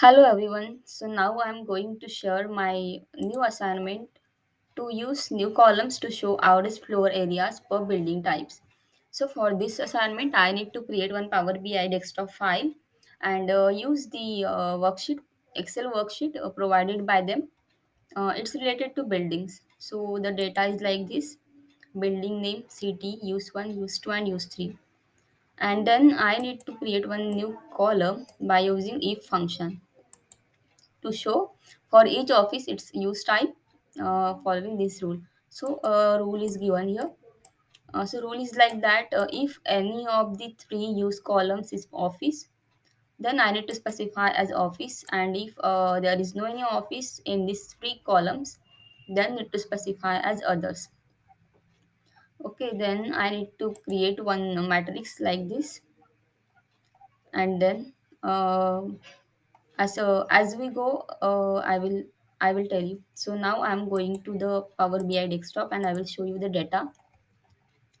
Hello everyone. So now I'm going to share my new assignment to use new columns to show outer floor areas per building types. So for this assignment, I need to create one Power BI desktop file and use the worksheet, Excel worksheet provided by them. It's related to buildings. So the data is like this: building name, city, use 1, use 2, and use 3. And then I need to create one new column by using if function to show for each office its use type following this rule. So rule is given here. So rule is like that if any of the three use columns is office, then I need to specify as office, and if there is no any office in these three columns, then need to specify as others. Okay, then I need to create one matrix like this, and then uh, as we go, I will tell you. So now I'm going to the Power BI desktop and I will show you the data.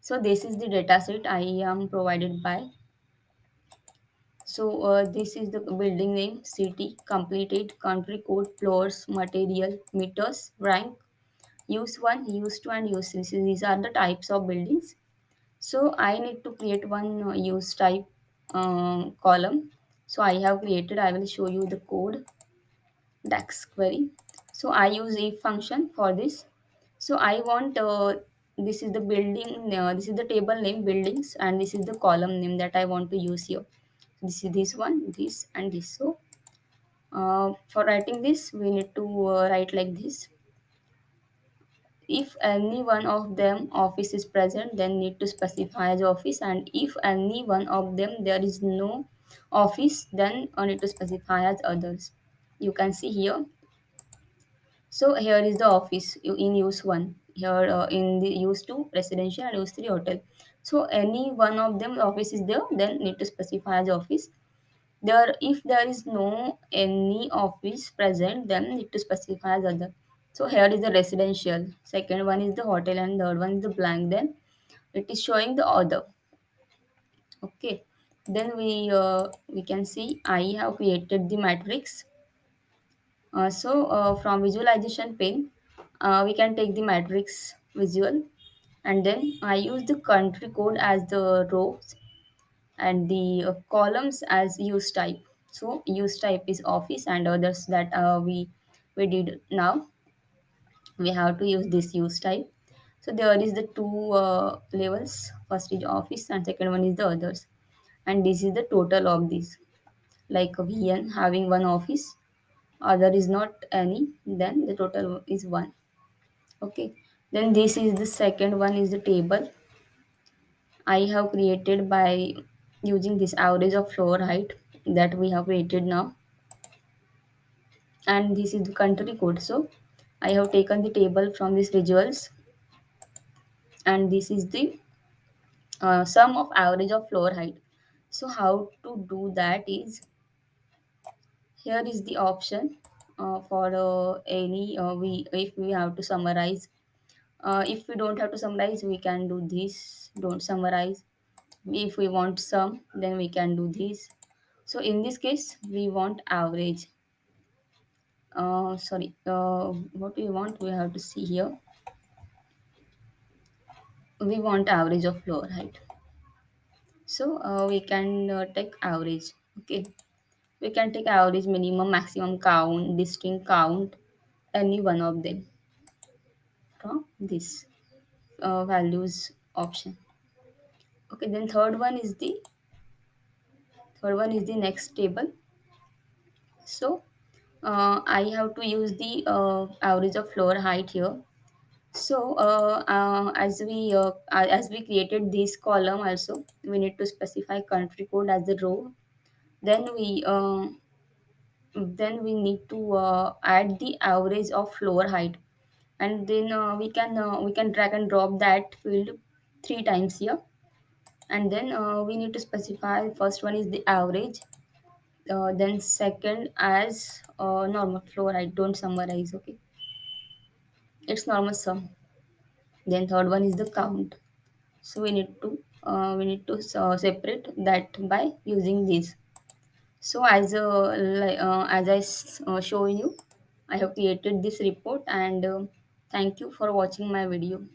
So this is the data set I am provided by. So this is the building name, city, completed, country code, floors, material, meters, rank, use 1, use 2, and use 3. So these are the types of buildings. So I need to create one use type column. So I have created, I will show you the code. DAX query. So I use if function for this. So I want this is the building, this is the table name buildings, and this is the column name that I want to use here. This is this one, this, and this. So for writing this, we need to write like this. If any one of them office is present, then need to specify as office, and if any one of them there is no office, then need to specify as others. You can see here. So here is the office in use 1. Here in the use 2 residential and use 3 hotel. So any one of them office is there, then need to specify as office. There if there is no any office present, then need to specify as other. So here is the residential. Second one is the hotel and third one is the blank. Then it is showing the other. Okay. Then we can see I have created the matrix. From visualization pane, we can take the matrix visual, and then I use the country code as the rows and the columns as use type. So use type is office and others that we did now. We have to use this use type. So there is the two levels. First is office and second one is the others. And this is the total of these. Like VN having one office, other is not any, then the total is 1. Okay, then this is the second one is the table I have created by using this average of floor height that we have created now, and this is the country code. So I have taken the table from these visuals, and this is the sum of average of floor height. So how to do that is, here is the option for any we if we have to summarize. If we don't have to summarize, we can do this. Don't summarize. If we want sum, then we can do this. So in this case, we want average. Sorry, what we want, we have to see here. We want average of floor height. So we can take average. Okay, we can take average, minimum, maximum count, distinct count, any one of them from this values option. Okay, then third one is the next table. So I have to use the average of floor height here. So as we created this column also, we need to specify country code as the row. Then we need to add the average of floor height, and then we can drag and drop that field 3 times here. And then we need to specify first one is the average, then second as normal floor height. Don't summarize. Okay, it's normal sum. Then third one is the count. So we need to separate that by using this. So as show you, I have created this report, and thank you for watching my video.